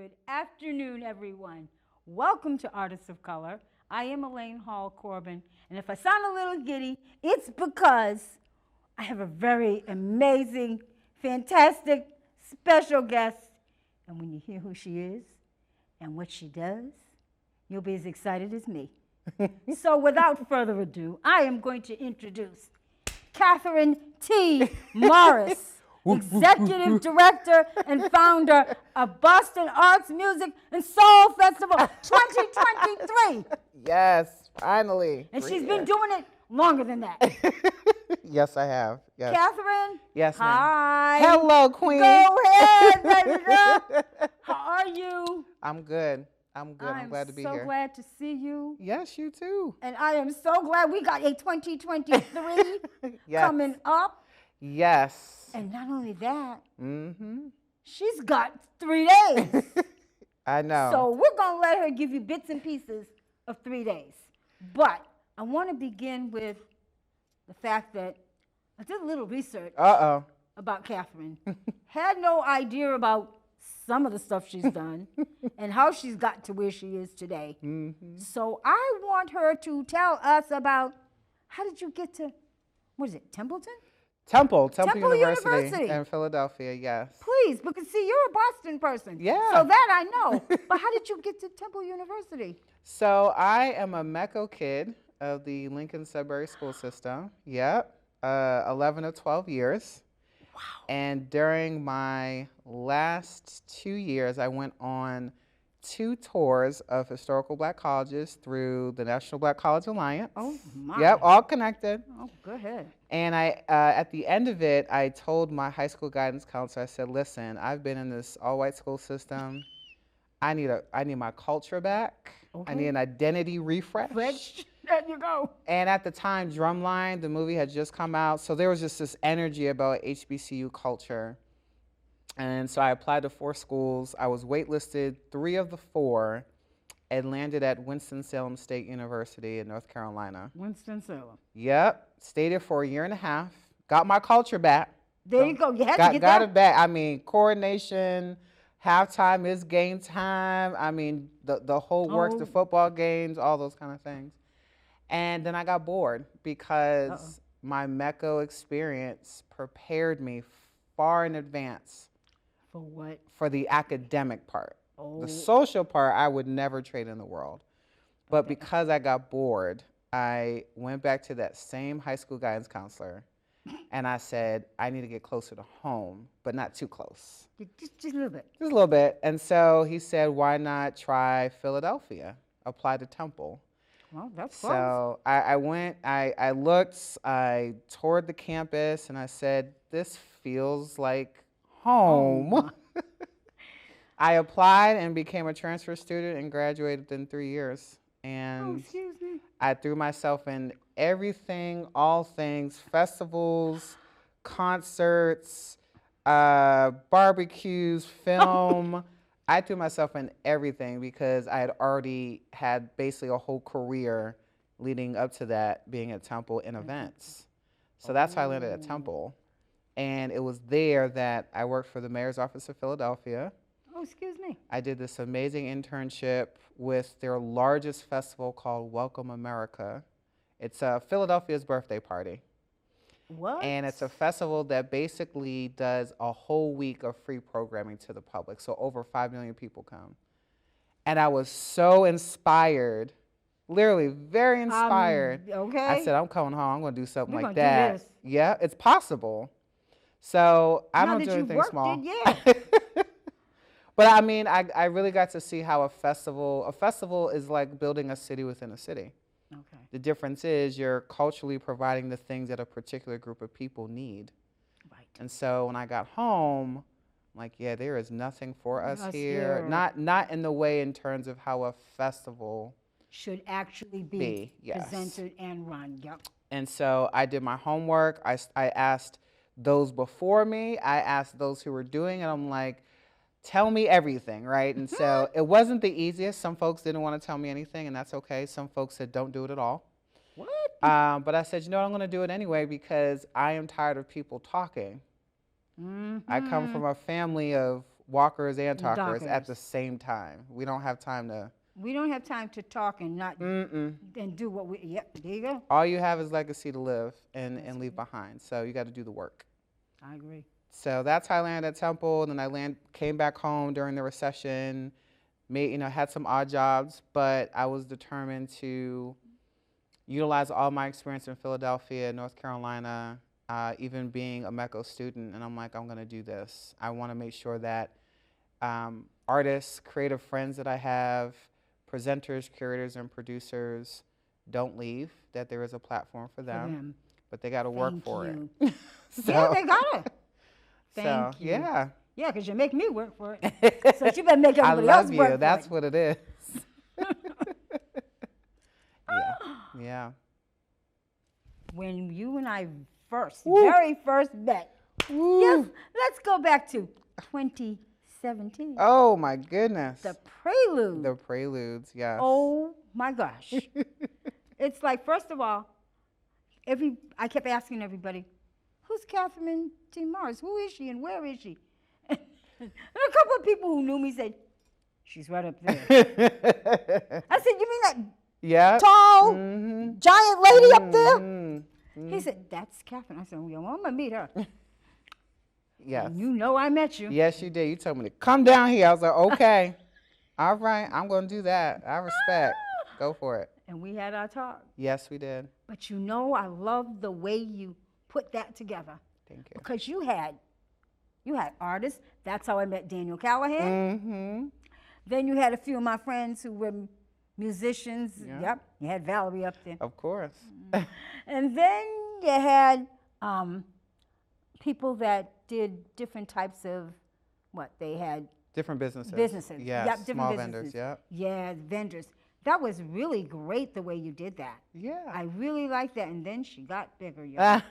Good afternoon, everyone. Welcome to Artists of Color. I am Elaine Hall-Corbin, and if I sound a little giddy, it's because I have a very amazing, fantastic, special guest. And when you hear who she is and what she does, you'll be as excited as me. So without further ado, I am going to introduce Catherine T. Morris, Executive Director and Founder of Boston Arts, Music, and Soul Festival 2023. Yes, finally. And she's been doing it longer than that. Yes, I have. Yes. Catherine? Yes, ma'am. Hi. Hello, Queen. Go ahead, baby girl. How are you? I'm good. I'm glad to be here. I'm so glad to see you. Yes, you too. And I am so glad we got a 2023 Yes. coming up. Yes. And not only that, Mm-hmm. she's got 3 days. I know. So we're going to let her give you bits and pieces of 3 days. But I want to begin with the fact that I did a little research about Catherine. Had no idea about some of the stuff she's done and how she's got to where she is today. Mm-hmm. So I want her to tell us about, how did you get to, what is it, Templeton? Temple University in Philadelphia, yes. Please, because see, you're a Boston person. Yeah. So that I know. But how did you get to Temple University? So I am a MECO kid of the Lincoln Sudbury school system. Yep. 11 or 12 years. Wow. And during my last 2 years, I went on 2 tours of historical black colleges through the National Black College Alliance. Oh, my. Yep, all connected. Oh, go ahead. And I, at the end of it, I told my high school guidance counselor, I said, listen, I've been in this all-white school system. I need my culture back. Okay. I need an identity refresh. There you go. And at the time, Drumline, the movie, had just come out. So there was just this energy about HBCU culture. And so I applied to 4 schools. I was waitlisted 3 of the 4 and landed at Winston-Salem State University in North Carolina. Winston-Salem. Yep. Stayed there for a year and a half. Got my culture back. There you go. You had to get got that. it back. I mean, coordination, halftime is game time. I mean, the whole works, the football games, all those kind of things. And then I got bored because my MECO experience prepared me far in advance. For what? For the academic part. Oh. The social part, I would never trade in the world. But because I got bored, I went back to that same high school guidance counselor, and I said, I need to get closer to home, but not too close. Just a little bit. Just a little bit. And so he said, why not try Philadelphia? Apply to Temple. Well, that's close. So I went, I looked, I toured the campus, and I said, this feels like home. Oh, I applied and became a transfer student and graduated in 3 years. And excuse me. I threw myself in everything, all things, festivals, concerts, barbecues, film. I threw myself in everything because I had already had basically a whole career leading up to that being at Temple in events. So that's how I landed at Temple. And it was there that I worked for the mayor's office of Philadelphia. Oh, excuse me. I did this amazing internship with their largest festival called Welcome America. It's Philadelphia's birthday party. What? And it's a festival that basically does a whole week of free programming to the public. So over 5 million people come. And I was so inspired, literally very inspired. Okay. I said, I'm coming home. I'm going to do something We're like gonna do that. this. Yeah, it's possible. So I Now don't that do you anything worked small. it, yeah. But I mean, I really got to see how a festival is like building a city within a city. Okay. The difference is you're culturally providing the things that a particular group of people need. Right. And so when I got home, I'm like, yeah, there is nothing for us here. Not in the way in terms of how a festival should actually be yes. presented and run. Yep. And so I did my homework. I asked those before me. I asked those who were doing it. I'm like, tell me everything, right? And so it wasn't the easiest. Some folks didn't want to tell me anything, and that's okay. Some folks said, don't do it at all. What? But I said, you know what, I'm going to do it anyway because I am tired of people talking. I come from a family of walkers and talkers at talkers. the same time. We don't have time to. We don't have time to talk and not and do what we. Yep, there you go. All you have is legacy to live and leave behind. So you got to do the work. I agree. So that's how I landed at Temple. Then I came back home during the recession. Had some odd jobs, but I was determined to utilize all my experience in Philadelphia, North Carolina, even being a MECO student. And I'm like, I'm going to do this. I want to make sure that artists, creative friends that I have, presenters, curators, and producers don't leave, that there is a platform for them. But they got to work for it. So, yeah, they got to. Thank you. Yeah. Yeah, because you make me work for it. So you better make everybody else work for it. I love you. That's what it is. Yeah. When you and I very first met, yes, let's go back to 2017. Oh, my goodness. The Prelude. The Preludes, yes. Oh, my gosh. It's like, first of all, I kept asking everybody, who's Catherine T. Mars? Who is she and where is she? And a couple of people who knew me said, she's right up there. I said, you mean that tall, giant lady up there? He said, that's Catherine. I said, well, I'm going to meet her. Yes. And you know I met you. Yes, you did. You told me to come down here. I was like, okay. All right, I'm going to do that. I respect. Go for it. And we had our talk. Yes, we did. But you know, I love the way you put that together. Thank you. Because you had artists. That's how I met Daniel Callahan. Then you had a few of my friends who were musicians. Yeah. Yep. You had Valerie up there. Of course. And then you had people that did different types of they had different businesses. Yeah, Yes, different small businesses. vendors, yeah. Yeah, vendors. That was really great the way you did that. Yeah. I really liked that. And then she got bigger, y'all.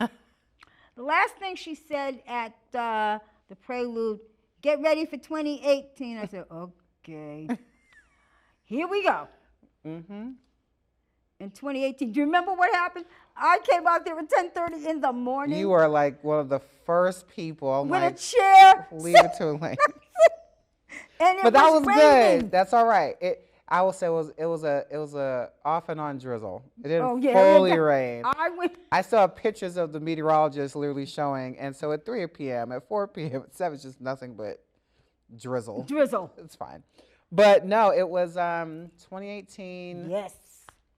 The last thing she said at the Prelude, get ready for 2018. I said, okay. Here we go. In 2018. Do you remember what happened? I came out there at 10:30 in the morning. You were like one of the first people. I'm with like, a chair. Leave it to Elaine. And But that was raining. good. That's all right. I will say it was a off and on drizzle. It didn't yeah, fully rain. I saw pictures of the meteorologist literally showing, and so at 3 p.m., at 4 p.m., at 7, it's just nothing but drizzle. Drizzle. It's fine. But no, it was 2018. Yes.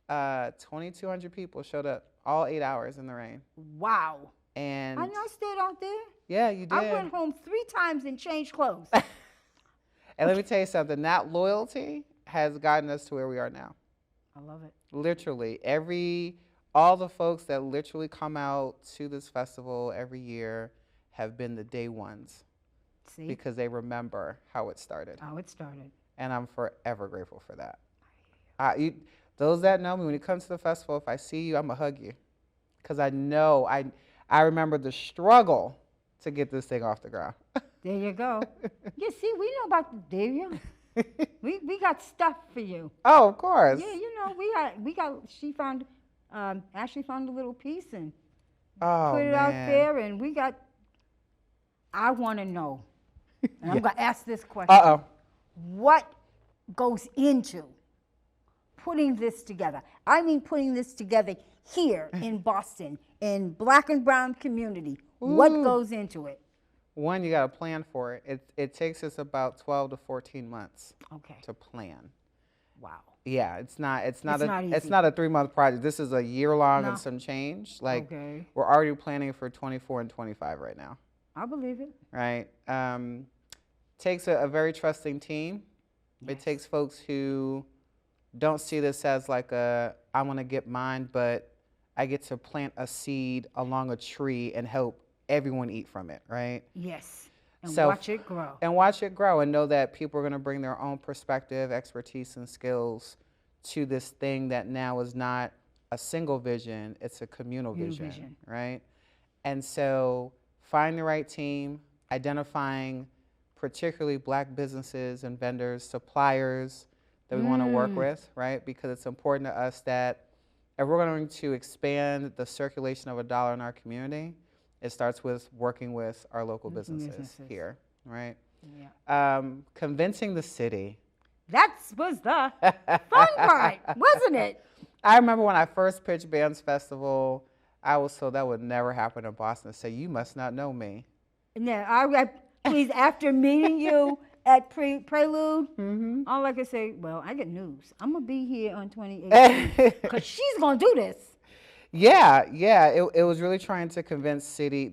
2,200 people showed up all 8 hours in the rain. Wow. And I know I stayed out there. Yeah, you did. I went home 3 times and changed clothes. And let me tell you something, that loyalty has gotten us to where we are now. I love it. Literally, all the folks that literally come out to this festival every year have been the day ones. See? Because they remember how it started. How it started. And I'm forever grateful for that. Those that know me, when you come to the festival, if I see you, I'm going to hug you. Because I know, I remember the struggle to get this thing off the ground. There you go. Yeah, see, we know about Davia. we got stuff for you. Oh, of course. Yeah, you know, Ashley found a little piece and put it out there, and I want to know, and I'm going to ask this question. What goes into putting this together? I mean, putting this together here in Boston, in Black and brown community. Ooh. What goes into it? One, you got to plan for it. It takes us about 12 to 14 months to plan. Wow. Yeah, it's not easy. It's not a 3-month project. This is a year long and some change. Like we're already planning for 24 and 25 right now. I believe it. Right. Takes a very trusting team. Yes. It takes folks who don't see this as like I want to get mine, but I get to plant a seed along a tree and help everyone eat from it, right? Yes. And watch it grow. And know that people are going to bring their own perspective, expertise, and skills to this thing that now is not a single vision, it's a communal vision, right? And so find the right team, identifying particularly Black businesses and vendors, suppliers that we want to work with, right? Because it's important to us that if we're going to expand the circulation of a dollar in our community, it starts with working with our local businesses here, right? Convincing the city. That was the fun part, wasn't it? I remember when I first pitched Bands Festival, I was told that would never happen in Boston. So you must not know me. Yeah, please, after meeting you at Prelude, all I can say, well, I get news. I'm going to be here on 2018 because she's going to do this. Yeah. It was really trying to convince City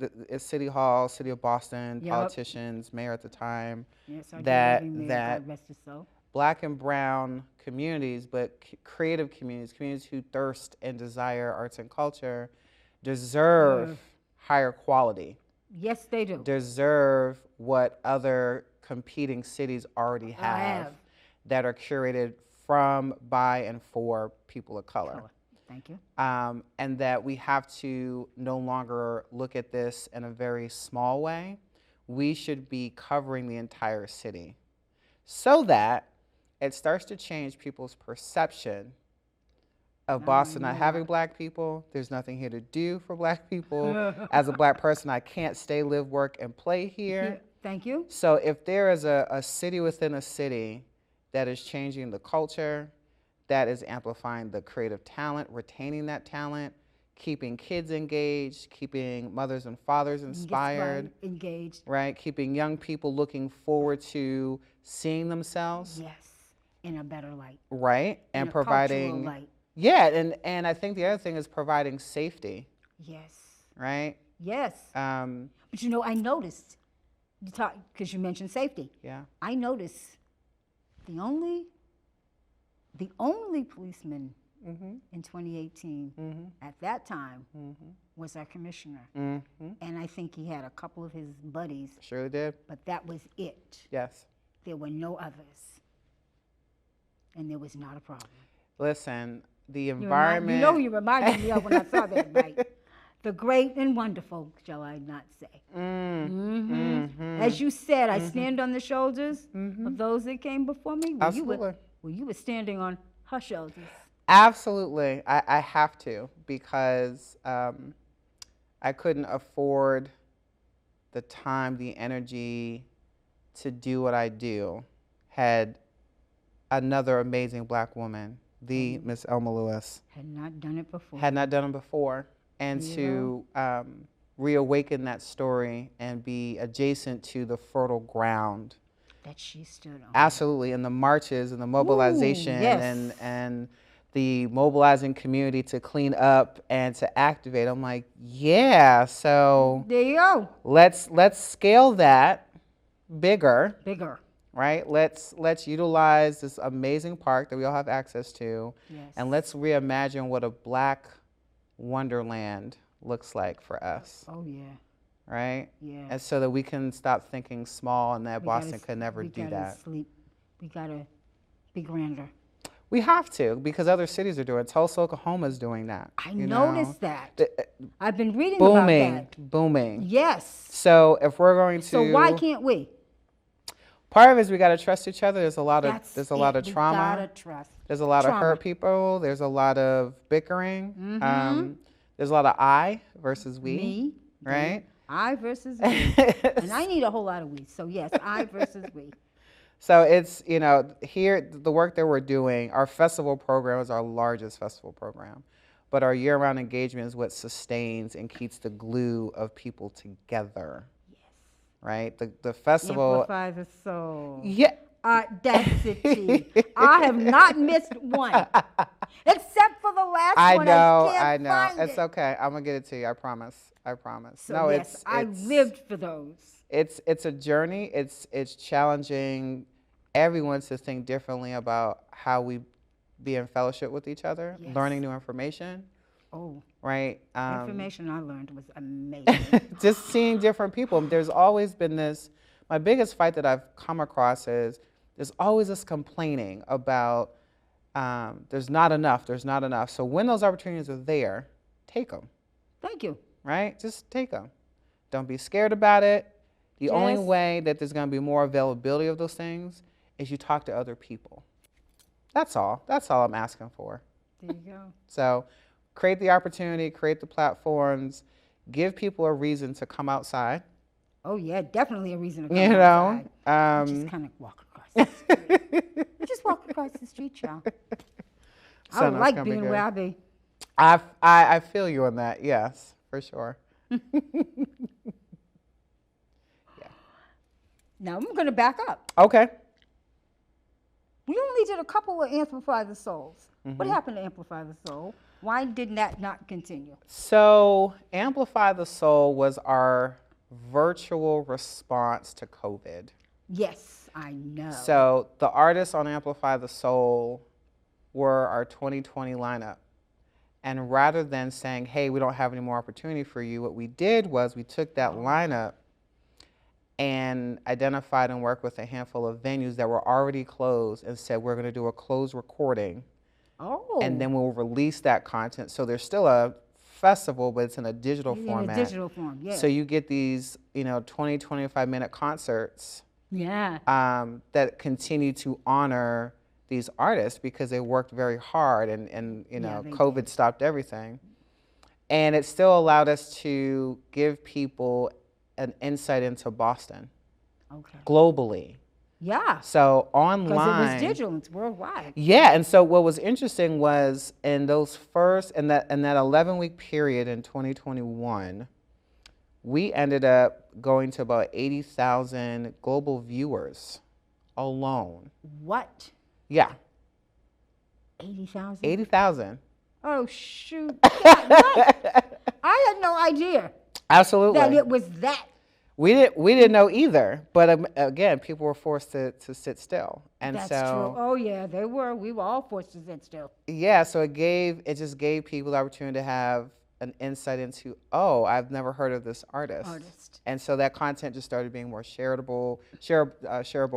Hall, City of Boston, politicians, mayor at the time, that God rest his soul. Black and brown communities, but creative communities who thirst and desire arts and culture, deserve higher quality. Yes, they do. Deserve what other competing cities already have that are curated from, by, and for people of color. Thank you. And that we have to no longer look at this in a very small way. We should be covering the entire city so that it starts to change people's perception of Boston not having black people. There's nothing here to do for black people. As a black person, I can't stay, live, work, and play here. Thank you. So if there is a city within a city that is changing the culture, that is amplifying the creative talent, retaining that talent, keeping kids engaged, keeping mothers and fathers inspired, engaged, right? Keeping young people looking forward to seeing themselves. Yes, in a better light. Right, and providing. Light. Yeah, and I think the other thing is providing safety. Yes. Right. Yes. But you know, I noticed, because you mentioned safety. Yeah. I noticed the only policeman in 2018 at that time was our commissioner. And I think he had a couple of his buddies. Surely did. But that was it. Yes. There were no others. And there was not a problem. Listen, the environment. You reminded me of when I saw that, right? The great and wonderful, shall I not say. As you said, I stand on the shoulders of those that came before me. Absolutely. You were standing on her shoulders. Absolutely. I have to, because I couldn't afford the time, the energy to do what I do had another amazing black woman, the Miss Elma Lewis. Had not done it before. Had not done it before. And to reawaken that story and be adjacent to the fertile ground that she stood on. Absolutely, and the marches and the mobilization. Yes. and the mobilizing community to clean up and to activate. I'm like, yeah, so there you go. Let's scale that bigger. Bigger. Right? Let's utilize this amazing park that we all have access to. Yes. And let's reimagine what a black wonderland looks like for us. Oh yeah. Right? Yeah. And so that we can stop thinking small and that Boston could never do that. We gotta be grander. We have to, because other cities are doing it. Tulsa, Oklahoma is doing that. I noticed that. I've been reading about that. Booming. Yes. So if we're going to, so why can't we? Part of it is we got to trust each other. There's a lot of trauma. We gotta trust. There's a lot of hurt people. There's a lot of bickering. There's a lot of I versus we. Me. Right. I versus we. And I need a whole lot of we. So yes, I versus we. So it's, here, the work that we're doing, our festival program is our largest festival program, but our year-round engagement is what sustains and keeps the glue of people together. Yes. Right? The festival. Amplify the soul. Yeah. Audacity. I have not missed one, except for the last one. I know. It's okay. I'm going to get it to you. I promise. So no, yes, I lived for those. It's a journey. It's challenging everyone to think differently about how we be in fellowship with each other, learning new information. Oh, right. Information I learned was amazing. Just seeing different people. There's always been this. My biggest fight that I've come across is there's always this complaining about there's not enough. So when those opportunities are there, take them. Thank you. Right? Just take them. Don't be scared about it. The only way that there's going to be more availability of those things is you talk to other people. That's all. That's all I'm asking for. There you go. So create the opportunity, create the platforms, give people a reason to come outside. Oh yeah, definitely a reason to come You know, outside. Just kind of walk across the street. Just walk across the street, y'all. I so no, it's like gonna be being where good. I be. I feel you on that. Yes, for sure. Yeah. Now I'm going to back up. Okay. We only did a couple of Amplify the Souls. What happened to Amplify the Soul? Why did that not continue? So Amplify the Soul was our virtual response to COVID. Yes, I know. So the artists on Amplify the Soul were our 2020 lineup. And rather than saying, hey, we don't have any more opportunity for you, what we did was we took that lineup and identified and worked with a handful of venues that were already closed and said, we're going to do a closed recording. Oh. And then we'll release that content. So there's still a festival, but it's in a digital format. In a digital form, yeah. So you get these, 20, 25-minute concerts Yeah. that continue to honor these artists because they worked very hard and COVID stopped everything. And it still allowed us to give people an insight into Boston globally. Yeah. So online. Because it was digital, it's worldwide. Yeah, and so what was interesting was in those in that 11-week period in 2021, we ended up going to about 80,000 global viewers alone. What? Yeah. 80,000? 80,000. Oh, shoot. What? I had no idea. Absolutely. That it was that. We didn't know either, but again, people were forced to sit still, and That's so true. Oh yeah, they were. We were all forced to sit still. Yeah, so it just gave people the opportunity to have an insight into, oh, I've never heard of this artist, and so that content just started being more shareable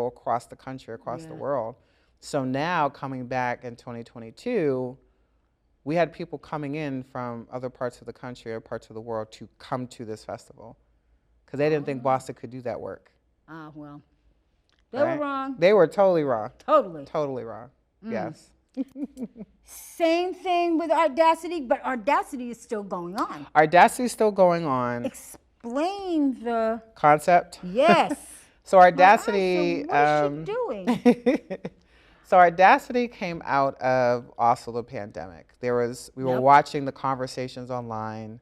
across the country, across the world. So now coming back in 2022, we had people coming in from other parts of the country or parts of the world to come to this festival. Because they didn't think Boston could do that work. Well, they were wrong. They were totally wrong. Totally wrong. Yes. Same thing with Audacity, but Audacity is still going on. Audacity is still going on. Explain the concept. Yes. So Audacity. What is she doing? So Audacity came out of also the pandemic. We were watching the conversations online.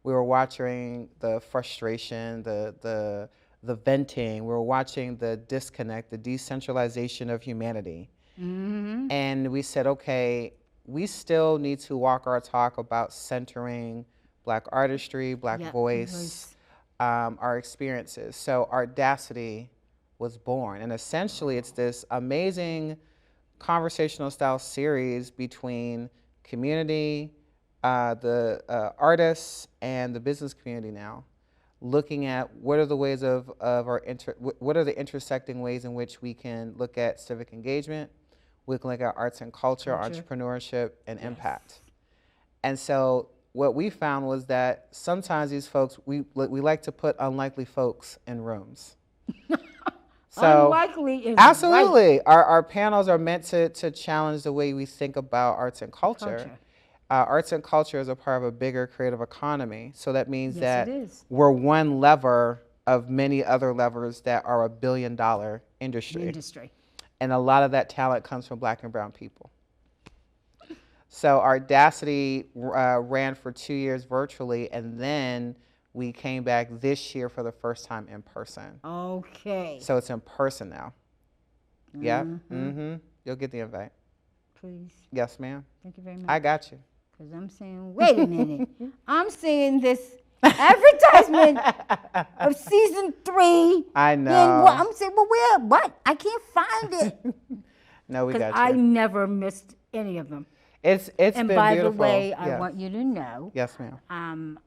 We were watching the frustration, the venting. We were watching the disconnect, the decentralization of humanity. Mm-hmm. And we said, okay, we still need to walk our talk about centering Black artistry, Black voice, our experiences. So Audacity was born. And essentially, it's this amazing conversational style series between community, the artists and the business community now, looking at what are the ways what are the intersecting ways in which we can look at civic engagement, we can look at arts and culture. Entrepreneurship, and impact. And so what we found was that sometimes these folks, we like to put unlikely folks in rooms. So unlikely is absolutely. Right. Our panels are meant to challenge the way we think about arts and culture. Arts and culture is a part of a bigger creative economy. So that means that we're one lever of many other levers that are $1 billion industry. And a lot of that talent comes from Black and brown people. So Audacity ran for 2 years virtually, and then we came back this year for the first time in person. Okay. So it's in person now. Yeah. Mm-hmm. You'll get the invite. Please. Yes, ma'am. Thank you very much. I got you. Because I'm saying, wait a minute. I'm seeing this advertisement of season 3. I know. I'm saying, well, where? What? I can't find it. No, we got you. Because I never missed any of them. It's been beautiful. And by the way, I want you to know. Yes, ma'am.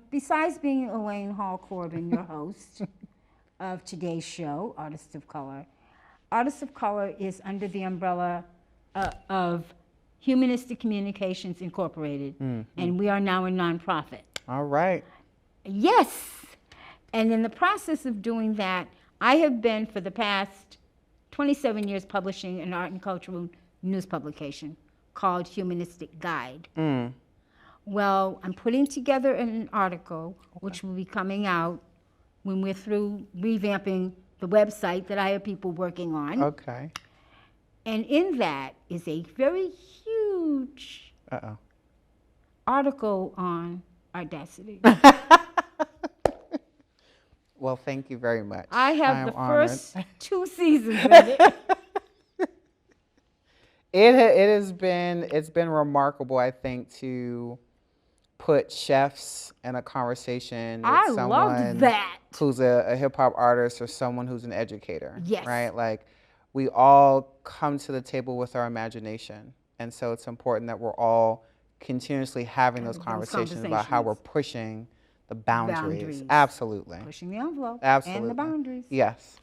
Besides being Elaine Hall-Corbin, your host of today's show, Artists of Color, Artists of Color is under the umbrella of Humanistic Communications Incorporated, and we are now a nonprofit. All right. Yes. And in the process of doing that, I have been for the past 27 years publishing an art and cultural news publication called Humanistic Guide. Well, I'm putting together an article which will be coming out when we're through revamping the website that I have people working on. Okay. And in that is a very huge Uh-oh. article on audacity. Well, thank you very much. I have am the honored. first 2 seasons of it. It's been remarkable, I think, to put chefs in a conversation with I someone loved that. who's a hip hop artist or someone who's an educator. Yes. Right? Like, we all come to the table with our imagination. And so it's important that we're all continuously having those conversations about how we're pushing the boundaries. Absolutely. Pushing the envelope Absolutely. and the boundaries. Yes.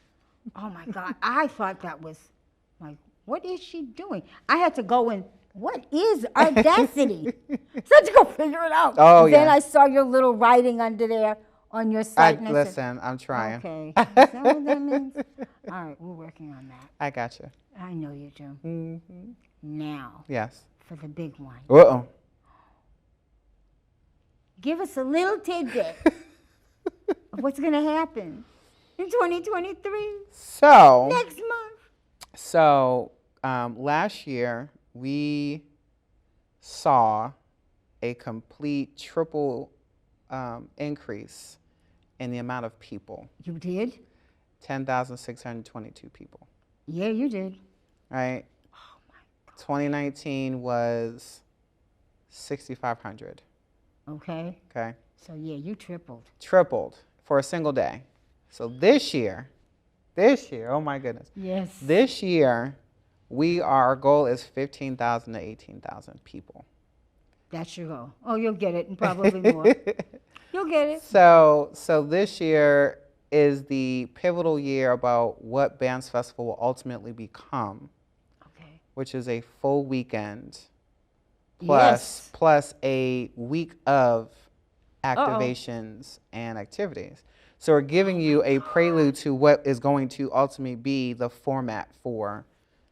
Oh my God, I thought that was like, what is she doing? I had to go and, what is audacity? So I had to go figure it out. Oh, Then yeah. I saw your little writing under there on your site. And I said, Listen, I'm trying. okay, is that what that means? All right, we're working on that. I got you. I know you do. Mm-hmm. Now, Yes. for the big one. Uh-oh. Give us a little tidbit of what's going to happen in 2023, So, next month. So last year, we saw a complete triple increase in the amount of people. You did? 10,622 people, Yeah, you did. right? Oh my God. 2019 was 6,500, Okay. okay? So yeah, you tripled. Tripled for a single day. So this year, oh my goodness. Yes. This year, our goal is 15,000 to 18,000 people. That's your goal. Oh, you'll get it, and probably more. You'll get it. So this year is the pivotal year about what Bands Festival will ultimately become, Okay. which is a full weekend Yes. plus a week of activations and activities. So we're giving you a prelude to what is going to ultimately be the format for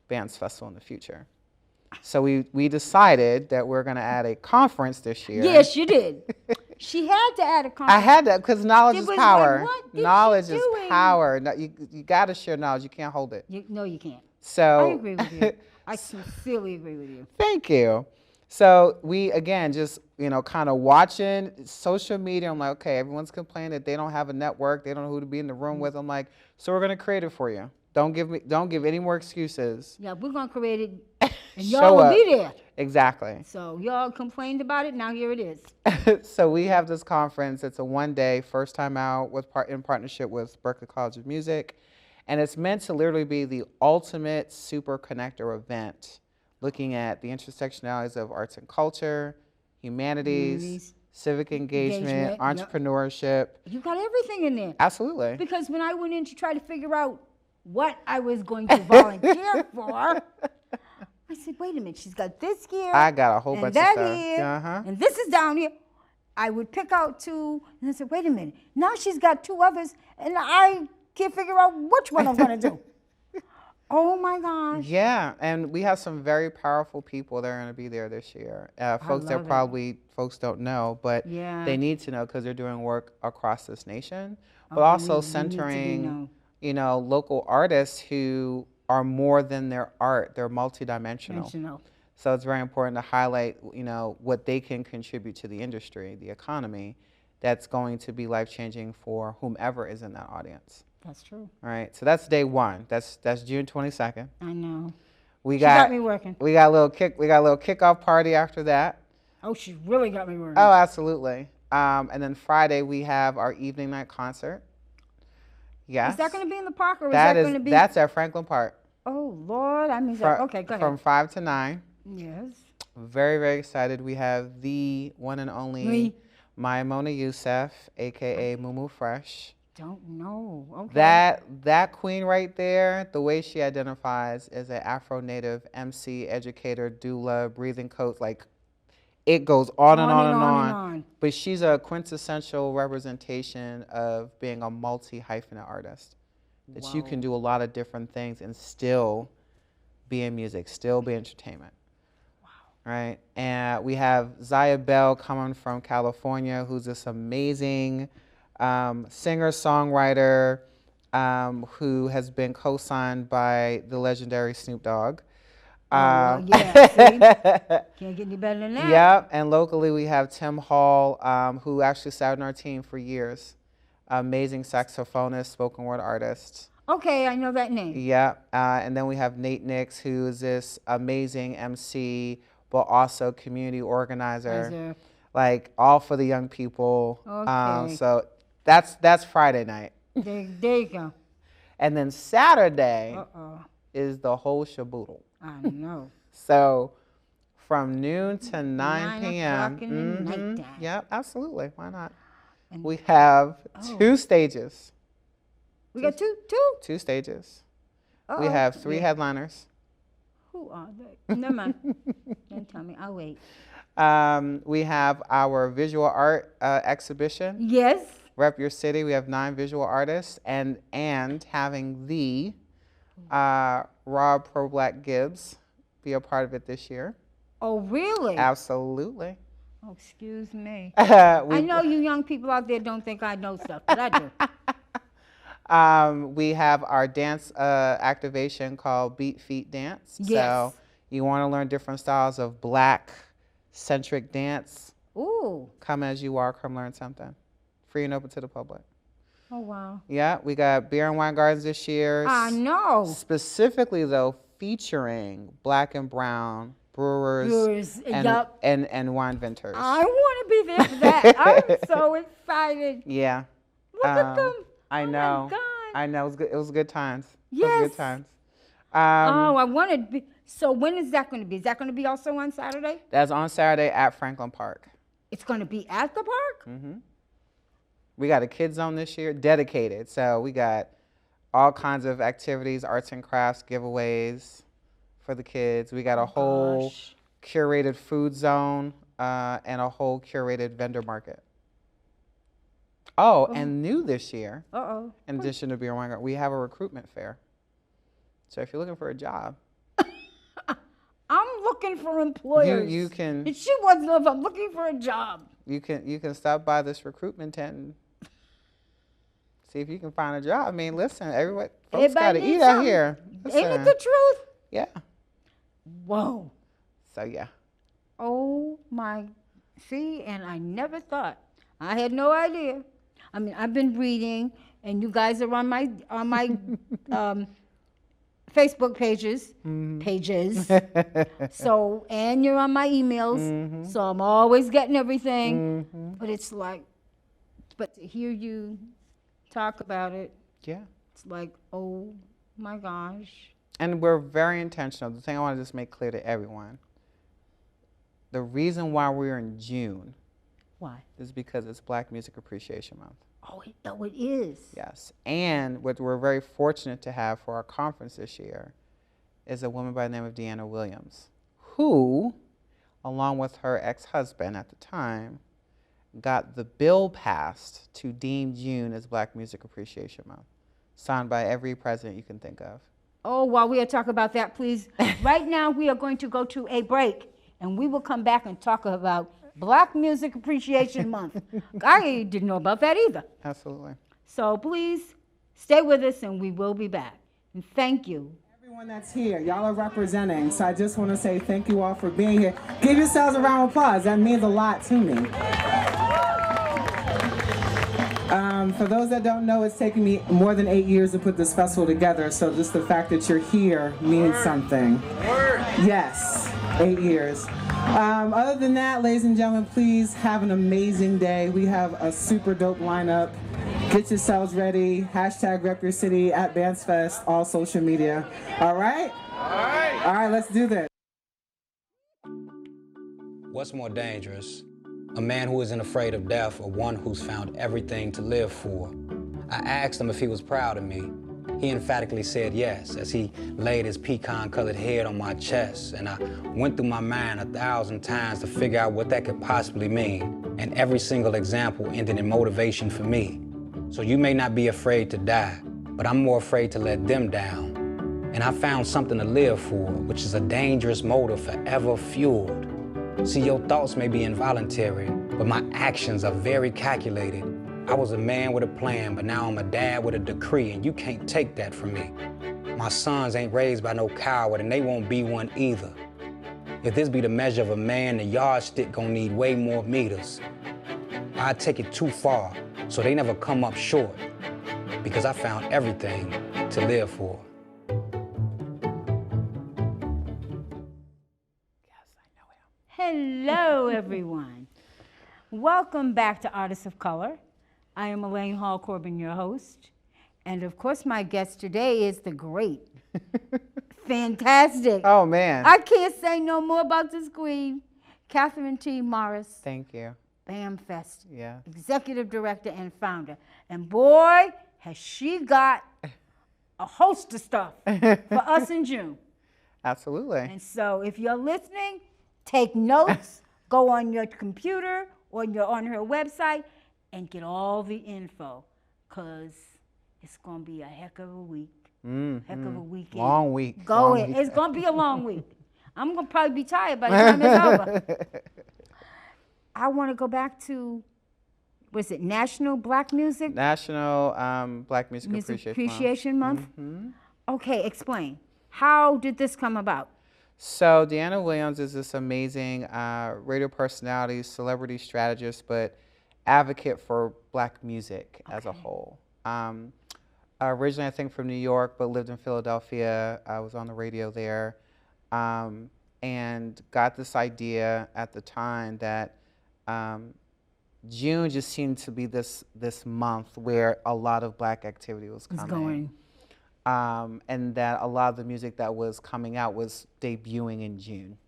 Bands Festival in the future. So we decided that we're going to add a conference this year. Yes, you did. She had to add a conference. I had to, because knowledge is It was power. like, what is Knowledge she is doing? power. No, you got to share knowledge. You can't hold it. No, you can't. So I agree with you. I sincerely agree with you. Thank you. So we, again, just, kind of watching social media. I'm like, okay, everyone's complaining that they don't have a network. They don't know who to be in the room with. I'm like, so we're going to create it for you. Don't give any more excuses. Yeah, we're going to create it, and Show y'all will up. be there. Exactly. So y'all complained about it. Now here it is. So we have this conference. It's a one-day, first time out in partnership with Berklee College of Music. And it's meant to literally be the ultimate super connector event, looking at the intersectionalities of arts and culture, humanities, civic engagement, entrepreneurship. You got everything in there. Absolutely. Because when I went in to try to figure out what I was going to volunteer for, I said, wait a minute, she's got this here. I got a whole bunch of stuff. And that here, and this is down here. I would pick out 2, and I said, wait a minute, now she's got 2 others, and I can't figure out which one I'm going to do. Oh my gosh. Yeah, and we have some very powerful people that are going to be there this year. Folks that folks don't know, but they need to know because they're doing work across this nation, but also centering, local artists who are more than their art. They're multidimensional. So it's very important to highlight, what they can contribute to the industry, the economy, that's going to be life-changing for whomever is in that audience. That's true. All right, so that's day one. That's June 22nd. I know. She got me working. We got a little kickoff party after that. Oh, she really got me working. Oh, absolutely. And then Friday we have our evening night concert. Yes. Is that going to be in the park, or is that going to be? That's at Franklin Park. Oh Lord, I mean, okay, go ahead. From 5 to 9. Yes. Very, very excited. We have the one and only Maimona Youssef, aka Mumu Fresh. Don't know. Okay. That queen right there, the way she identifies as an Afro-Native MC, educator, doula, breathing coach, like it goes on and on. But she's a quintessential representation of being a multi-hyphenate artist. That you can do a lot of different things and still be in music, still be entertainment. Wow. right? And we have Zaya Bell coming from California, who's this amazing singer-songwriter who has been co-signed by the legendary Snoop Dogg. Oh, well, yeah, see? Can't get any better than that. Yep, and locally we have Tim Hall, who actually sat on our team for years. Amazing saxophonist, spoken word artist. Okay, I know that name. Yeah, and then we have Nate Nix, who is this amazing MC, but also community organizer, like all for the young people. Okay. So that's Friday night. There you go. And then Saturday is the whole shaboodle. I know. So from noon to 9 9 p.m. o'clock in the nighttime. Yep, absolutely. Why not? And We have 2 stages. we got two? 2 stages. Uh-oh. We have 3 headliners. Who are they? Never mind. Don't tell me. I'll wait. We have our visual art exhibition. Yes. Rep Your City. We have 9 visual artists and having the Rob Pro Black Gibbs be a part of it this year. Oh, really? Absolutely. Oh, excuse me. I know you young people out there don't think I know stuff, but I do. We have our dance activation called Beat Feet Dance. Yes. So you want to learn different styles of Black-centric dance. Ooh. Come as you are, come learn something. Free and open to the public. Oh, wow. Yeah, we got beer and wine gardens this year. I know. Specifically, though, featuring Black and brown brewers and wine vendors. I want to be there for that. I'm so excited. Yeah. Look at them. I Oh know. my God. I know. It was good times. Yes. It was good times. Oh, I wanted to be. So when is that going to be? Is that going to be also on Saturday? That's on Saturday at Franklin Park. It's going to be at the park? Mm-hmm. We got a kids zone this year, dedicated. So we got all kinds of activities, arts and crafts, giveaways for the kids. We got a whole curated food zone and a whole curated vendor market. Oh, and new this year, in addition to beer and wine garden, we have a recruitment fair. So if you're looking for a job, I'm looking for employers. You can. And she wants to know if I'm looking for a job. You can stop by this recruitment tent and see if you can find a job. I mean, listen, folks got to eat out here. Listen. Ain't it the truth? Yeah. Whoa. So yeah. Oh my. See, and I never thought. I had no idea. I mean, I've been reading, and you guys are on my Facebook pages. So, and you're on my emails. So I'm always getting everything. But it's like, but to hear you talk about it, it's like, oh my gosh. And we're very intentional. The thing I want to just make clear to everyone, the reason why we're in June is because it's Black Music Appreciation Month. Oh, it is. Yes. And what we're very fortunate to have for our conference this year is a woman by the name of Deanna Williams, who, along with her ex-husband at the time, got the bill passed to deem June as Black Music Appreciation Month, signed by every president you can think of. Oh, while we are talking about that, please. Right now, we are going to go to a break, and we will come back and talk about Black Music Appreciation Month. I didn't know about that either. Absolutely. So please stay with us, and we will be back. And thank you. Everyone that's here, y'all are representing. So I just want to say thank you all for being here. Give yourselves a round of applause. That means a lot to me. For those that don't know, it's taken me more than 8 years to put this festival together. So just the fact that you're here means something. Yes, 8 years. Other than that, ladies and gentlemen, please have an amazing day. We have a super dope lineup. Get yourselves ready. Hashtag Rep Your City at BandsFest, all social media. All right? All right, let's do this. What's more dangerous? A man who isn't afraid of death or one who's found everything to live for? I asked him if he was proud of me. He emphatically said yes, as he laid his pecan-colored head on my chest, and I went through my mind 1,000 times to figure out what that could possibly mean, and every single example ended in motivation for me. So you may not be afraid to die, but I'm more afraid to let them down. And I found something to live for, which is a dangerous motive forever fueled. See, your thoughts may be involuntary, but my actions are very calculated. I was a man with a plan, but now I'm a dad with a decree, and you can't take that from me. My sons ain't raised by no coward, and they won't be one either. If this be the measure of a man, the yardstick gonna need way more meters. I take it too far, so they never come up short, because I found everything to live for. Hello, everyone. Welcome back to Artists of Color. I am Elaine Hall-Corbin, your host. And of course, my guest today is the great, fantastic. Oh, man. I can't say no more about this queen, Catherine T. Morris. Thank you. Bam Fest. Yeah. Executive director and founder. And boy, has she got a host of stuff for us in June. Absolutely. And so if you're listening, take notes, go on your computer or on her website and get all the info, because it's going to be a heck of a week, heck of a weekend. Long week. Go long in. week. It's going to be a long week. I'm going to probably be tired by the time it's over. I want to go back to, was it National Black Music? National Black Music Appreciation Month? Mm-hmm. Okay, explain. How did this come about? So Deanna Williams is this amazing radio personality, celebrity strategist, but advocate for Black music as a whole. Originally, I think, from New York, but lived in Philadelphia. I was on the radio there, and got this idea at the time that June just seemed to be this month where a lot of Black activity was coming. And that a lot of the music that was coming out was debuting in June.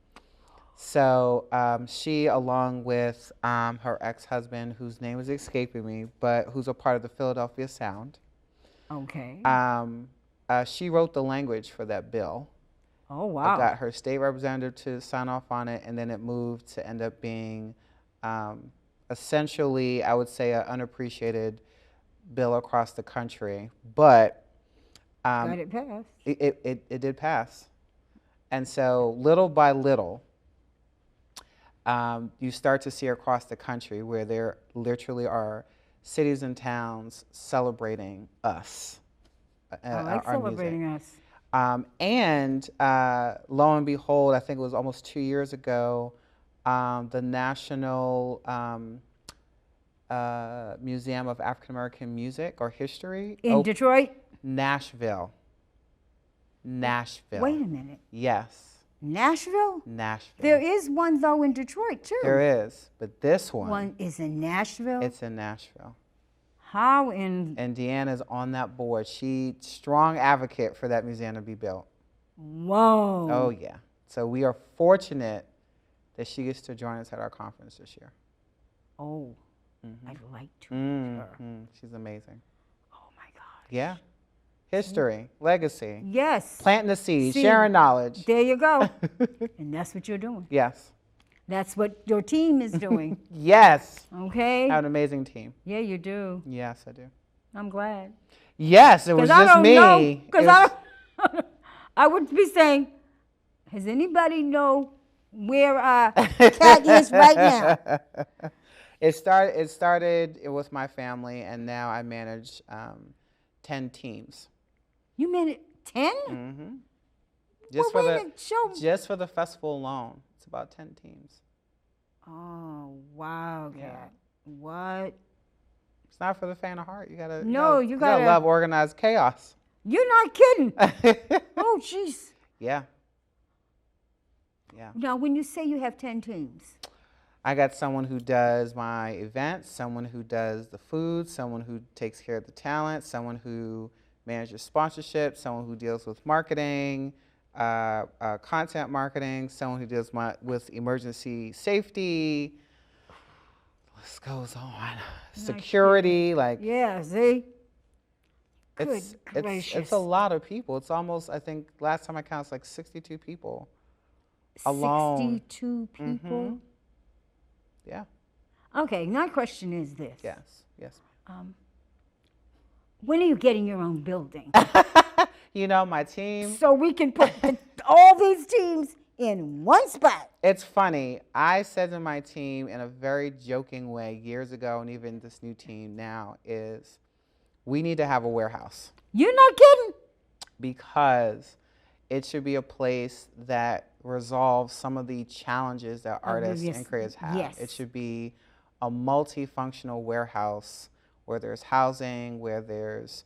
So she, along with her ex-husband, whose name is escaping me, but who's a part of the Philadelphia Sound. Okay. She wrote the language for that bill. Oh, wow. Got her state representative to sign off on it, and then it moved to end up being essentially, I would say, an unappreciated bill across the country. But Got it passed. it did pass. And so little by little, you start to see across the country where there literally are cities and towns celebrating us. I like celebrating us. And lo and behold, I think it was almost 2 years ago, the National Museum of African American Music or History. In Detroit? Nashville. Nashville. Wait a minute. Yes. Nashville? Nashville. There is one, though, in Detroit, too. There is, but this one is in Nashville? It's in Nashville. How in... And Deanna's on that board. She, strong advocate for that museum to be built. Whoa. Oh, yeah. So we are fortunate that she gets to join us at our conference this year. Oh, I'd like to meet her. She's amazing. Oh, my God. Yeah. History, legacy. Yes. Planting the seed, sharing knowledge. There you go. And that's what you're doing. Yes. That's what your team is doing. Yes. Okay? I have an amazing team. Yeah, you do. Yes, I do. I'm glad. Yes, it was just me. Because I would be saying, does anybody know where Kat is right now? It started with my family, and now I manage 10 teams. You manage 10? Mm-hmm. Just for the festival alone, it's about 10 teams. Oh, wow, Kat. Yeah. What? It's not for the faint of heart. You gotta love organized chaos. You're not kidding. Oh, jeez. Yeah. Yeah. Now, when you say you have 10 teams, I got someone who does my events, someone who does the food, someone who takes care of the talent, someone who manages sponsorship, someone who deals with marketing, content marketing, someone who deals with emergency safety. The list goes on. Security, yeah, see? It's a lot of people. It's almost, I think, last time I counted, it's like 62 people alone. 62 people? Yeah. Okay, my question is this. Yes. When are you getting your own building? You know, my team. So we can put all these teams in one spot. It's funny. I said to my team in a very joking way years ago, and even this new team now, is we need to have a warehouse. You're not kidding. Because it should be a place that resolves some of the challenges that artists and creators have. Yes. It should be a multifunctional warehouse where there's housing, where there's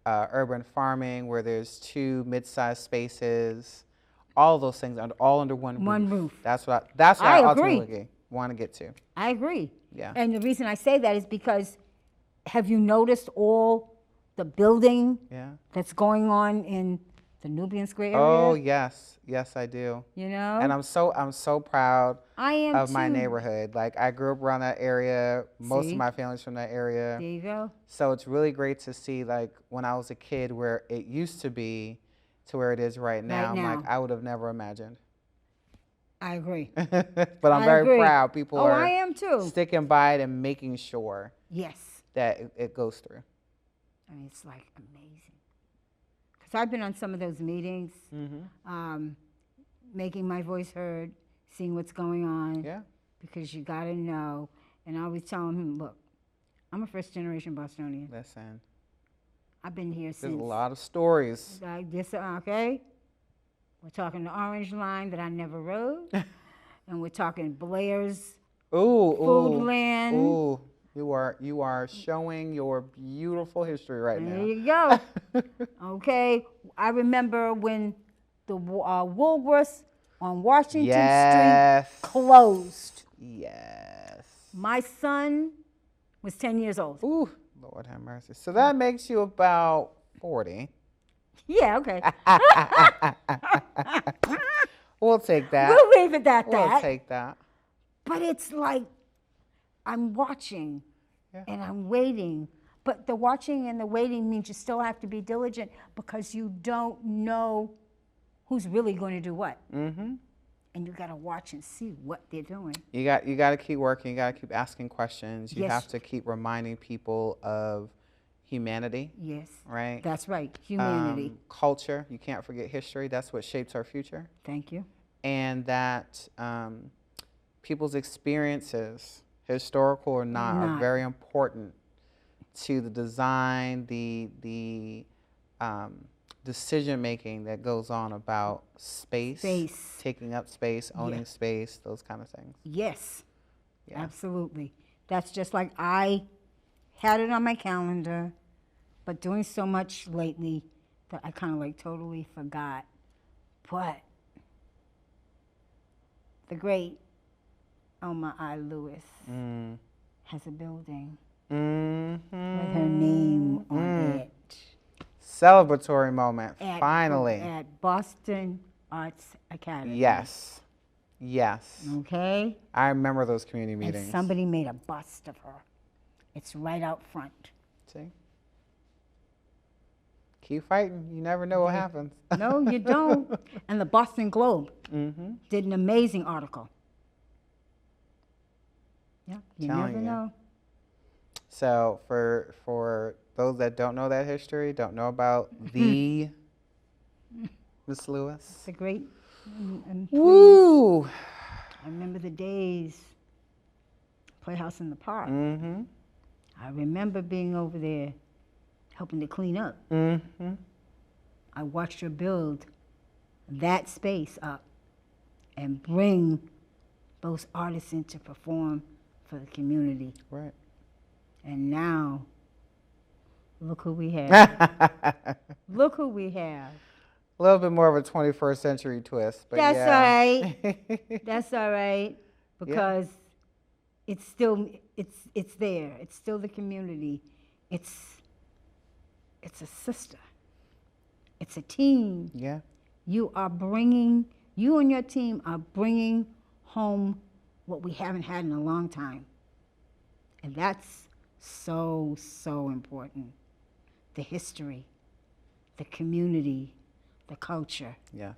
urban farming, where there's 2 mid-sized spaces, all those things all under one roof. That's what I agree. ultimately want to get to. I agree. Yeah. And the reason I say that is because have you noticed all the building that's going on in the Nubian Square area? Oh yes, yes I do. You know? And I'm so proud of my too. neighborhood. Like I grew up around that area. Most See? of my family's from that area. There you go. So it's really great to see like when I was a kid where it used to be to where it is right now. Right now. Like I would have never imagined. I agree. But I'm I very agree. proud people Oh, are I am too. sticking by it and making sure Yes. that it goes through. I mean, it's like amazing. Because I've been on some of those meetings, making my voice heard, seeing what's going on. Yeah. Because you got to know. And I always tell him, look, I'm a first-generation Bostonian. Listen, I've been here there's since. a lot of stories. Like this, okay? We're talking the Orange Line that I never rode. And we're talking Blair's Ooh, Foodland. Ooh, you are showing your beautiful history right There now. you go. Okay, I remember when the Woolworths on Washington Yes. Street closed. Yes. My son was 10 years old. Ooh, Lord have mercy. So that makes you about 40. Yeah, okay. We'll take that. We'll leave it at We'll that. take that. But it's like I'm watching and I'm waiting. But the watching and the waiting means you still have to be diligent because you don't know who's really going to do what. Mm-hmm. And you got to watch and see what they're doing. You got to keep working. You got to keep asking questions. You Yes. have to keep reminding people of humanity. Yes. Right? That's right. Humanity. Culture. You can't forget history. That's what shapes our future. Thank you. And that people's experiences, historical or not, are very important to the design, the decision making that goes on about space, taking up space, owning space, those kind of things. Yes. Yeah. Absolutely. That's just like I had it on my calendar, but doing so much lately that I kind of like totally forgot. But the great Oma I. Lewis has a building with her name on it. Celebratory moment, At- finally. At Boston Arts Academy. Yes. Yes. Okay? I remember those community And meetings. somebody made a bust of her. It's right out front. See? Keep fighting. You never know what happens. No, you don't. And the Boston Globe did an amazing article. Yeah, you Telling never you. know. So for those that don't know that history, don't know about the Miss Lewis. It's a great. And Woo! I remember the days. Playhouse in the Park. Mm-hmm. I remember being over there, helping to clean up. Mm-hmm. I watched her build that space up and bring those artists in to perform for the community. Right. And now, look who we have. Look who we have. A little bit more of a 21st century twist, but That's yeah. all right. That's all right. Because it's still it's there. It's still the community. It's a sister. It's a team. Yeah. You and your team are bringing home what we haven't had in a long time. And that's so, so important. The history, the community, the culture. Yes.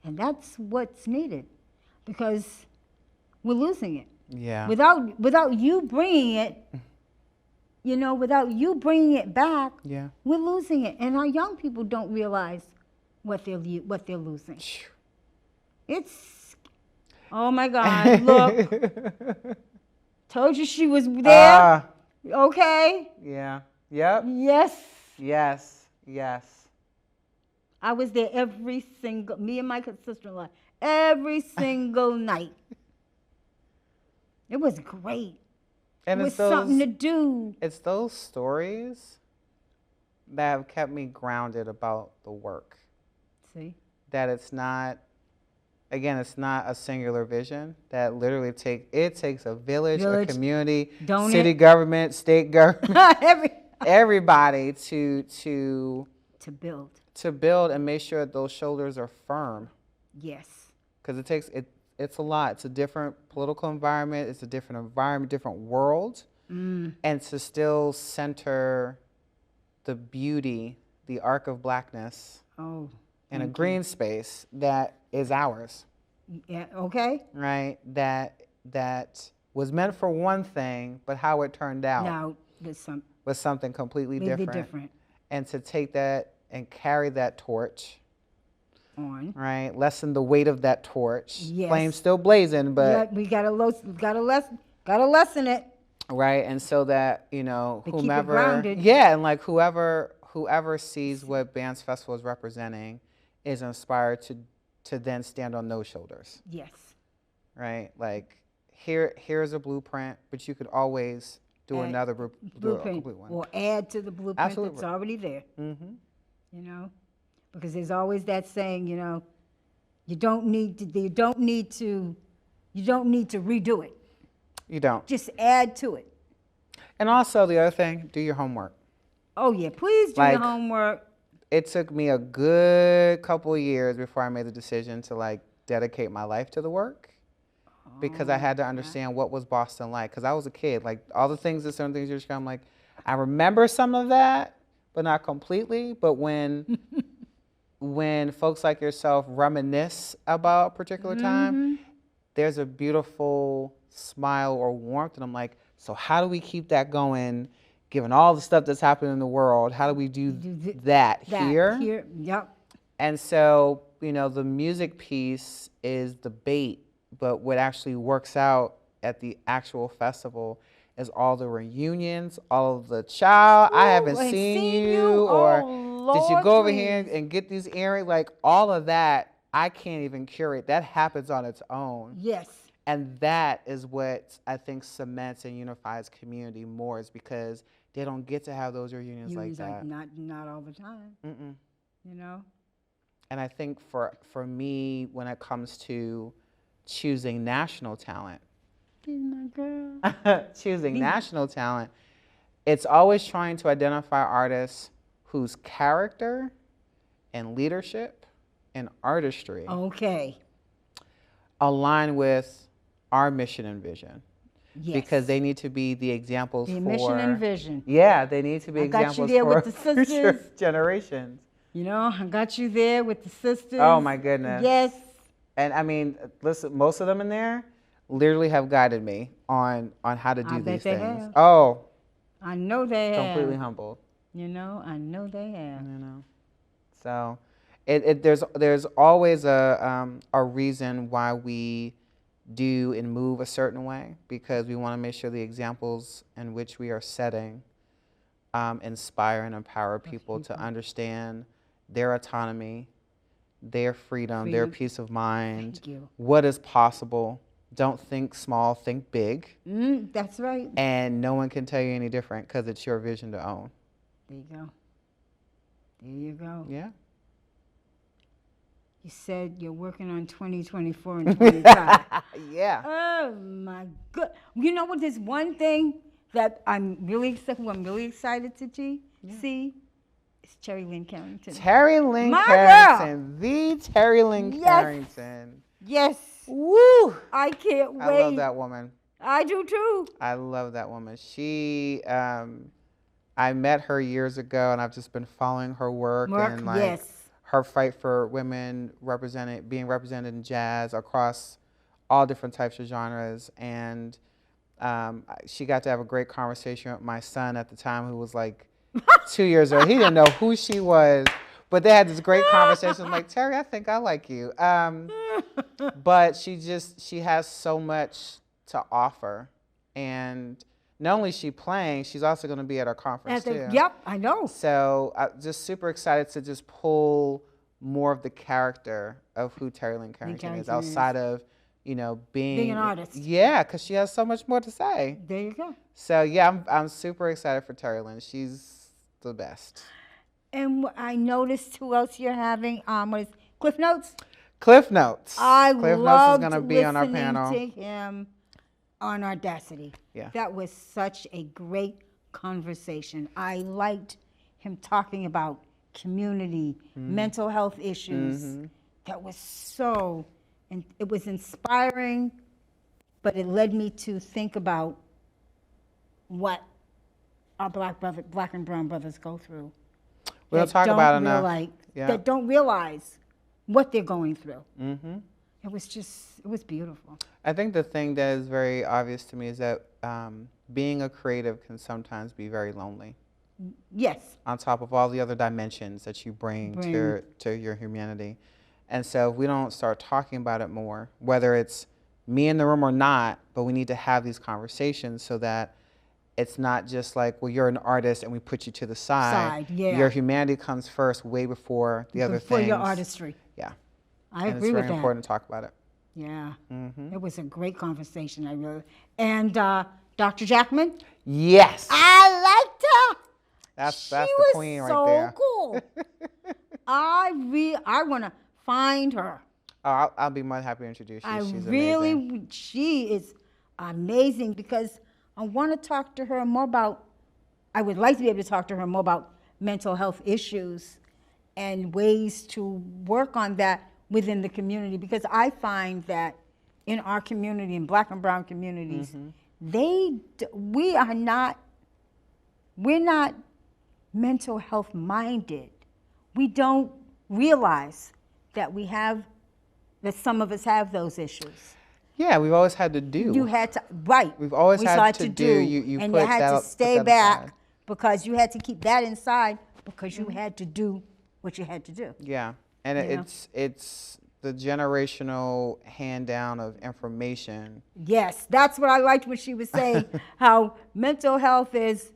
And that's what's needed because we're losing it. Yeah. Without you bringing it, without you bringing it back, Yeah. we're losing it. And our young people don't realize what they're losing. It's, oh my God, look. Told you she was there. Ah, Okay. yeah. Yep. Yes. Yes. Yes. I was there every single, me and my sister-in-law, every single night. It was great. And It was something to do. it's those stories that have kept me grounded about the work. See? That it's not, again, it's not a singular vision. That literally takes a village, a community, Don't city it? government, state government, everybody to build. to build and make sure that those shoulders are firm. Yes. Because it's a lot. It's a different political environment. It's a different environment, different world. And to still center the beauty, the arc of blackness in a green space that is ours. Yeah, okay. Right? That was meant for one thing, but how it turned out Now, was something completely different. And to take that and carry that torch On. right? Lessen the weight of that torch. Yes. Flame still blazing, but Yeah, we gotta lessen it. right. And so that whomever, keep it grounded. yeah, and like whoever sees what Bands Festival is representing is inspired to then stand on those shoulders, Yes. right? Like here's a blueprint, but you could always do another do a Blueprint, complete one. or add to the blueprint Absolutely. that's already there. Mm-hmm. You know, because there's always that saying, you don't need to redo it. You don't. Just add to it. And also the other thing, do your homework. Oh yeah, please do Like, your homework. It took me a good couple of years before I made the decision to like dedicate my life to the work, because I had to understand what was Boston like. Because I was a kid, like all the things that certain things you're just kind of like, I remember some of that, but not completely. But when folks like yourself reminisce about a particular time, there's a beautiful smile or warmth, and I'm like, so how do we keep that going? Given all the stuff that's happening in the world, how do we do that here? Here, yep. And so, the music piece is the bait, but what actually works out at the actual festival is all the reunions, all of the I haven't seen you, or did you go over here and get these earrings? Like all of that, I can't even curate. That happens on its own. Yes. And that is what I think cements and unifies community more, is because they don't get to have those reunions like that. Not all the time. And I think for me, when it comes to choosing national talent, She's my girl. choosing national talent, it's always trying to identify artists whose character and leadership and artistry align with our mission and vision. Yes. Because they need to be the examples for mission and vision. Yeah, they need to be examples got you there for with the sisters. future generations. I got you there with the sisters. Oh my goodness. Yes. And I mean, listen, most of them in there literally have guided me on how to do these things. Have. Oh, I know they have. completely humbled. I know they have. So, there's always a reason why we do and move a certain way, because we want to make sure the examples in which we are setting inspire and empower people to understand their autonomy, their freedom, their peace of mind, what is possible. Don't think small, think big. That's right. And no one can tell you any different, because it's your vision to own. There you go. There you go. Yeah. You said you're working on 2024 and 25. Yeah. Oh my God! You know what? There's one thing that I'm really excited to see. It's Terry Lynn Carrington. Terry Lynn My Carrington, the Terry Lynn Carrington. Yes. Woo! I can't wait. I love that woman. I do too. I love that woman. She, I met her years ago, and I've just been following her work and like her fight for women being represented in jazz across all different types of genres. And she got to have a great conversation with my son at the time, who was like 2 years old. He didn't know who she was, But they had this great conversation. I'm like, Terry, I think I like you. But she has so much to offer. And not only is she playing, she's also going to be at our conference too. Yep, I know. So just super excited to just pull more of the character of who Terry Lynn Carrington is outside of, being an artist. Yeah, because she has so much more to say. There you go. So yeah, I'm super excited for Terry Lynn. She's the best. And I noticed who else you're having. What is Cliff Notes? Cliff Notes. Cliff Notes is going to be on our panel. listening to him on Audacity. Yeah. That was such a great conversation. I liked him talking about community, mental health issues. That was so, and it was inspiring, but it led me to think about what our black and brown brothers go through. We don't talk about it enough. That don't realize what they're going through. It was beautiful. I think the thing that is very obvious to me is that being a creative can sometimes be very lonely. Yes. On top of all the other dimensions that you bring. To your humanity. And so if we don't start talking about it more, whether it's me in the room or not, but we need to have these conversations so that it's not just like, well, you're an artist and we put you to the side. Your humanity comes first way before the other things. Before your artistry. Yeah. I agree with that. It's very important to talk about it. Yeah. It was a great conversation. And Dr. Jackman? Yes. I liked her. That's the queen right there. She was so cool. I want to find her. Oh, I'll be more than happy to introduce you. She's amazing. She is amazing because I want to talk to her more about, I would like to be able to talk to her more about mental health issues and ways to work on that within the community, because I find that in our community, in black and brown communities, we're not mental health minded. We don't realize that that some of us have those issues. Yeah, we've always had to do. You had to, right. We've always had to do. And you had to stay back because you had to keep that inside because you had to do what you had to do. Yeah, and it's the generational hand down of information. Yes, that's what I liked when she was saying, how mental health is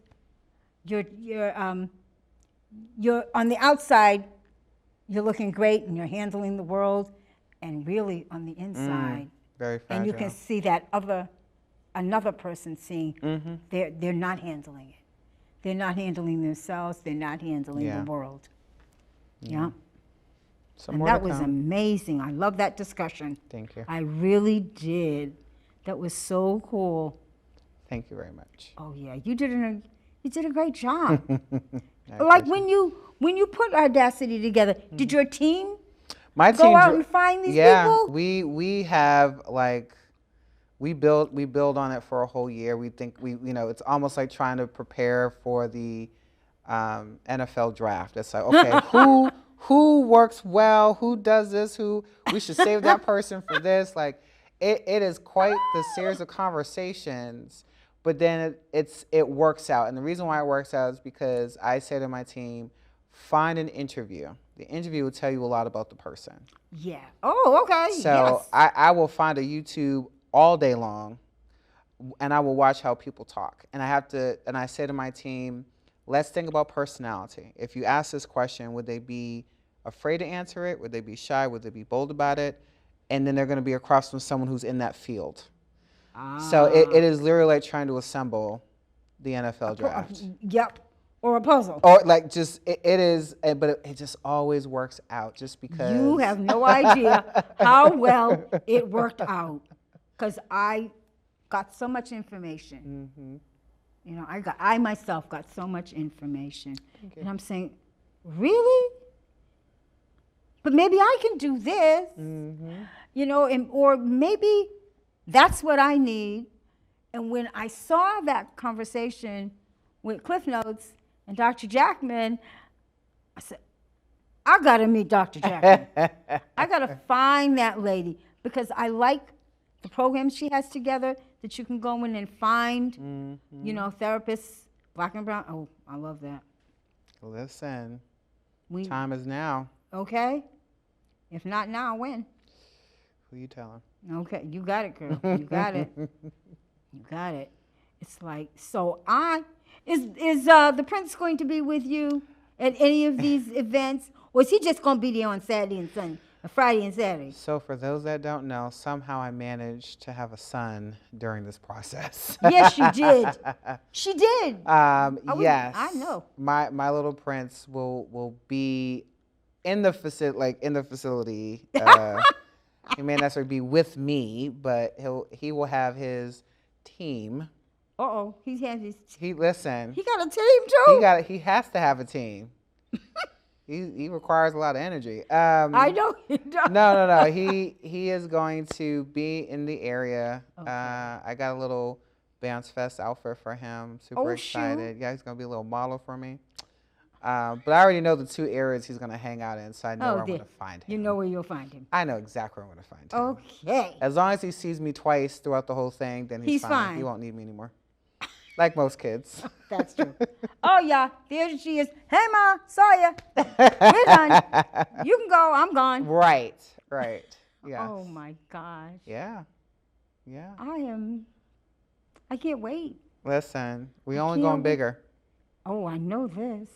you're on the outside, you're looking great and you're handling the world, and really on the inside, very fragile. and you can see that another person seeing they're not handling it. They're not handling themselves. They're not handling the world. Yeah. And that was amazing. I love that discussion. Thank you. I really did. That was so cool. Thank you very much. Oh yeah, you did a great job. Like when you put Audacity together, did your team go out and find these people? We have we build on it for a whole year. We think it's almost like trying to prepare for the NFL draft. It's like, okay, who works well, who does this, we should save that person for this. Like it is quite the series of conversations, but then it works out. And the reason why it works out is because I say to my team, find an interview. The interview will tell you a lot about the person. Yeah. Oh, okay. So yes. I will find a YouTube all day long, and I will watch how people talk. And I say to my team, let's think about personality. If you ask this question, would they be afraid to answer it? Would they be shy? Would they be bold about it? And then they're going to be across from someone who's in that field. So it is literally like trying to assemble the NFL draft. Yep. Or a puzzle. Or like just, it is, but it just always works out just because. You have no idea how well it worked out. Because I got so much information. I myself got so much information. And I'm saying, really? But maybe I can do this. Or maybe that's what I need. And when I saw that conversation with Cliff Notes and Dr. Jackman, I said, I got to meet Dr. Jackman. I got to find that lady because I like the programs she has together that you can go in and find, therapists, black and brown. Oh, I love that. Listen, Time is now. Okay? If not now, when? Who you telling? Okay, you got it, girl. You got it. You got it. It's like, so is the prince going to be with you at any of these events? Or is he just going to be there on Saturday and Sunday, Friday and Saturday? So for those that don't know, somehow I managed to have a son during this process. Yes, she did. She did. Yes. I know. My little prince will be in the facility. He may not necessarily be with me, but he will have his team. Uh-oh, he has his. He He got a team too. He has to have a team. He requires a lot of energy. I know he does. No. He is going to be in the area. Okay. I got a little Bounce Fest outfit for him. Super excited. Shoot. Yeah, he's gonna be a little model for me. But I already know the 2 areas he's gonna hang out in, so I know where I'm gonna find him. You know where you'll find him. I know exactly where I'm gonna find him. Okay. As long as he sees me twice throughout the whole thing, then he's fine. He won't need me anymore. Like most kids. That's true. Oh, yeah. There she is. Hey, Ma. Saw ya. We're done. You can go. I'm gone. Right. Yeah. Oh, my gosh. Yeah. I can't wait. Listen, we only going bigger. Oh, I know this.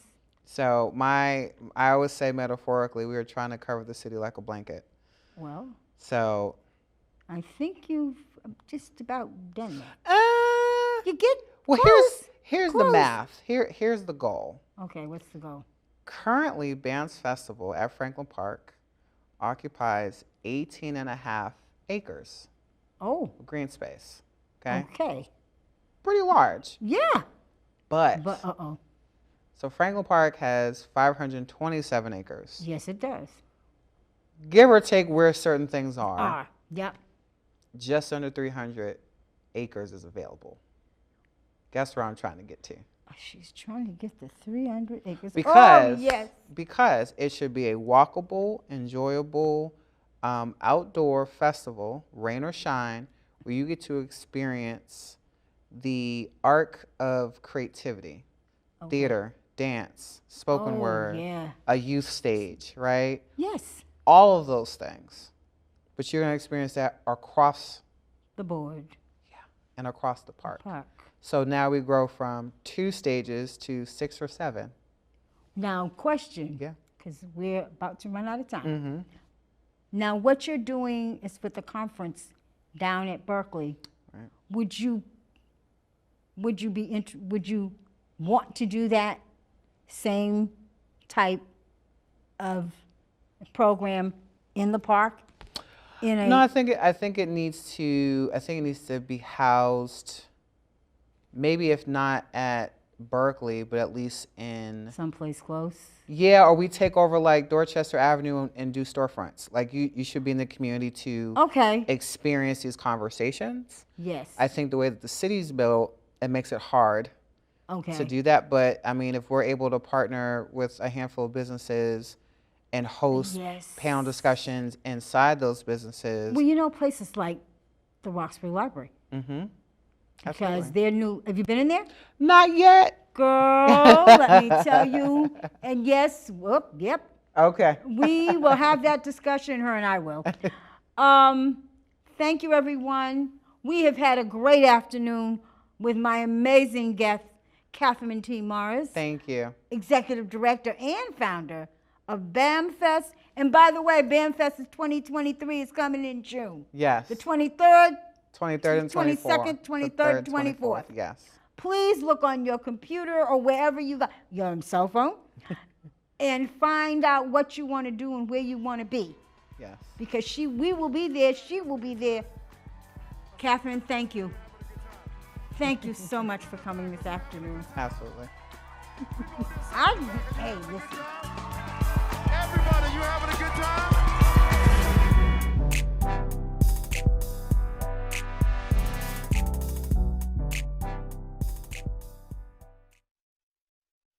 So I always say metaphorically, we were trying to cover the city like a blanket. Well, So. I think you've just about done that. You get Well, close. here's Close. the math. Here's the goal. Okay, what's the goal? Currently, Bounce Festival at Franklin Park occupies 18.5 acres Oh, of green space. Okay? okay. Pretty large. Yeah. But Uh-oh. so Franklin Park has 527 acres. Yes, it does. Give or take where certain things are. Yep. Just under 300 acres is available. Guess where I'm trying to get to? She's trying to get the 300 acres. Because, yes. because it should be a walkable, enjoyable, outdoor festival, rain or shine, where you get to experience the arc of creativity, theater, dance, spoken word, a youth stage, right? Yes. All of those things. But you're going to experience that across The board. and across the park. Park. So now we grow from 2 stages to 6 or 7. Now, question. Yeah. Because we're about to run out of time. Mm-hmm. Now, what you're doing is with the conference down at Berkeley. Right. Would you want to do that same type of program in the park? No, I think it needs to be housed, maybe if not at Berkeley, but at least in someplace close. Yeah, or we take over like Dorchester Avenue and do storefronts. Like you should be in the community to experience these conversations. Yes. I think the way that the city's built, it makes it hard to do that. But I mean, if we're able to partner with a handful of businesses and host panel discussions inside those businesses. Well, you know, places like the Roxbury Library. Mm-hmm. Because they're new. Have you been in there? Not yet. Girl, let me tell you. And yes, yep. Okay. We will have that discussion, her and I will. Thank you, everyone. We have had a great afternoon with my amazing guest, Catherine T. Morris. Thank you. Executive Director and founder of BAMFest. And by the way, BAMFest is 2023 is coming in June. Yes. The 23rd. 23rd and 22nd, 23rd, 24th. Yes. Please look on your computer or wherever you got your cell phone and find out what you want to do and where you want to be. Yes. Because we will be there, she will be there. Catherine, thank you. Thank you so much for coming this afternoon. Absolutely. Hey, listen. Everybody, you having a good time?